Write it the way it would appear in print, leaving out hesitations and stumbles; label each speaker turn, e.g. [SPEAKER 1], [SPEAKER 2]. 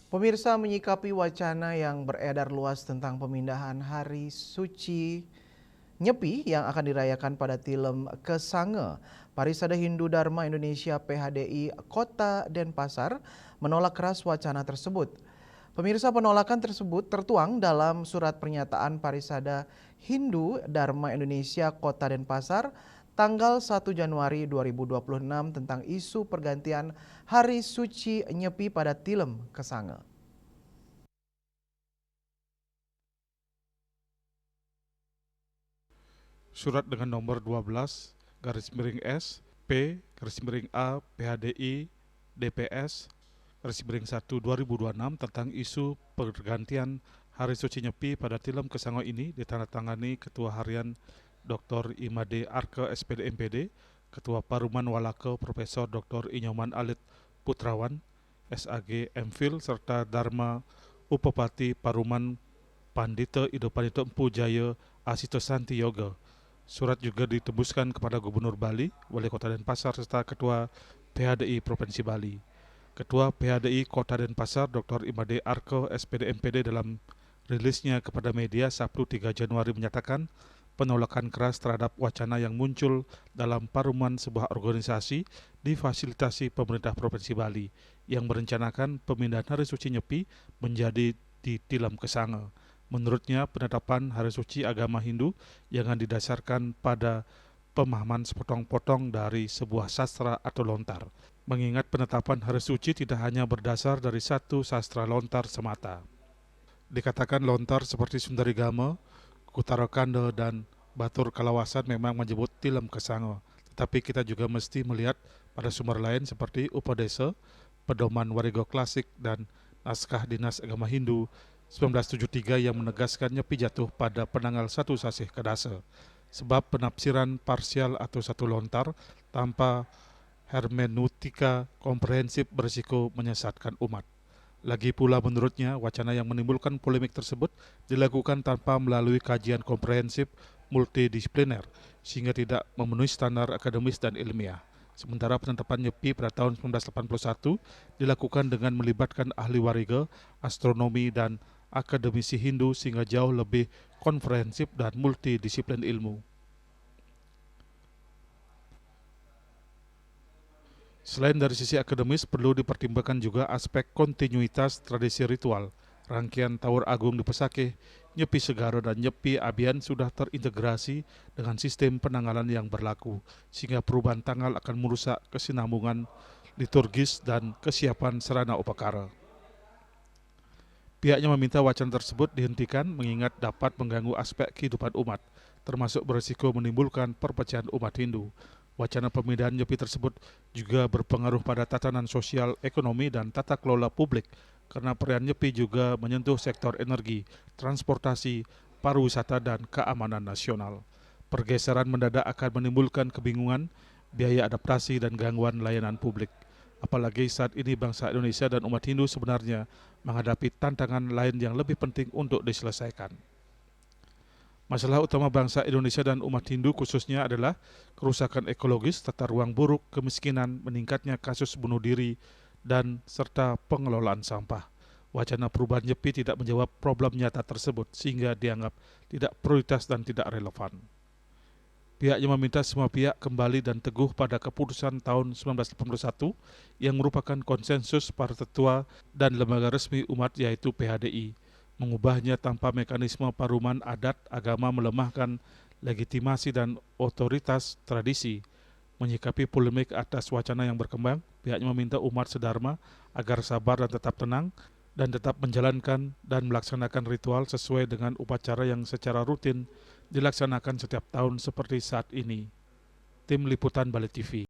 [SPEAKER 1] Pemirsa menyikapi wacana yang beredar luas tentang pemindahan Hari Suci Nyepi yang akan dirayakan pada Tilem Kesange. Parisada Hindu Dharma Indonesia PHDI Kota Denpasar menolak keras wacana tersebut. Pemirsa, penolakan tersebut tertuang dalam surat pernyataan Parisada Hindu Dharma Indonesia Kota Denpasar tanggal 1 Januari 2026 tentang isu pergantian Hari Suci Nyepi pada Tilem Kesange.
[SPEAKER 2] Surat dengan nomor 12 garis miring S P garis miring A PHDI DPS garis miring 1 2026 tentang isu pergantian Hari Suci Nyepi pada Tilem Kesange ini ditandatangani Ketua Harian Dr. Imade Arke SPD MPD, Ketua Paruman Walake Profesor Dr. Inyoman Alit Putrawan SAG MPhil serta Dharma Upapati Paruman Pandita Ido Pandita Empu Jaya Asito Santi Yoga. Surat juga ditembuskan kepada Gubernur Bali, Wali Kota Denpasar, serta Ketua PHDI Provinsi Bali. Ketua PHDI Kota Denpasar, Dr. Imade Arke SPD MPD dalam rilisnya kepada media Sabtu 3 Januari menyatakan penolakan keras terhadap wacana yang muncul dalam paruman sebuah organisasi difasilitasi pemerintah Provinsi Bali yang merencanakan pemindahan Hari Suci Nyepi menjadi di Tilem Kesange. Menurutnya, penetapan Hari Suci agama Hindu jangan didasarkan pada pemahaman sepotong-potong dari sebuah sastra atau lontar. Mengingat penetapan Hari Suci tidak hanya berdasar dari satu sastra lontar semata. Dikatakan lontar seperti Sundarigama, Kutarakanda, dan Batur Kalawasan memang menyebut Tilem Kesange. Tetapi kita juga mesti melihat pada sumber lain seperti Upadesa, Pedoman Warigo Klasik, dan Naskah Dinas Agama Hindu 1973 yang menegaskan Nyepi jatuh pada penanggal 1 Sasih Kadasa. Sebab penafsiran parsial atau satu lontar tanpa hermeneutika komprehensif berisiko menyesatkan umat. Lagi pula menurutnya, wacana yang menimbulkan polemik tersebut dilakukan tanpa melalui kajian komprehensif multidisipliner, sehingga tidak memenuhi standar akademis dan ilmiah. Sementara penetapan Nyepi pada tahun 1981 dilakukan dengan melibatkan ahli wariga, astronomi, dan akademisi Hindu sehingga jauh lebih komprehensif dan multidisiplin ilmu. Selain dari sisi akademis, perlu dipertimbangkan juga aspek kontinuitas tradisi ritual. Rangkaian Tawur Agung di Pesakeh, Nyepi Segara, dan Nyepi Abian sudah terintegrasi dengan sistem penanggalan yang berlaku, sehingga perubahan tanggal akan merusak kesinambungan liturgis dan kesiapan sarana upakara. Pihaknya meminta wacana tersebut dihentikan mengingat dapat mengganggu aspek kehidupan umat, termasuk berisiko menimbulkan perpecahan umat Hindu. Wacana pemindahan Nyepi tersebut juga berpengaruh pada tatanan sosial, ekonomi, dan tata kelola publik, karena peran Nyepi juga menyentuh sektor energi, transportasi, pariwisata, dan keamanan nasional. Pergeseran mendadak akan menimbulkan kebingungan, biaya adaptasi, dan gangguan layanan publik. Apalagi saat ini bangsa Indonesia dan umat Hindu sebenarnya menghadapi tantangan lain yang lebih penting untuk diselesaikan. Masalah utama bangsa Indonesia dan umat Hindu khususnya adalah kerusakan ekologis, tata ruang buruk, kemiskinan, meningkatnya kasus bunuh diri, dan serta pengelolaan sampah. Wacana perubahan Nyepi tidak menjawab problem nyata tersebut sehingga dianggap tidak prioritas dan tidak relevan. Pihaknya meminta semua pihak kembali dan teguh pada keputusan tahun 1981 yang merupakan konsensus para tetua dan lembaga resmi umat yaitu PHDI. Mengubahnya tanpa mekanisme paruman adat agama melemahkan legitimasi dan otoritas tradisi. Menyikapi polemik atas wacana yang berkembang, pihaknya meminta umat sedharma agar sabar dan tetap tenang dan tetap menjalankan dan melaksanakan ritual sesuai dengan upacara yang secara rutin dilaksanakan setiap tahun seperti saat ini. Tim Liputan Bali TV.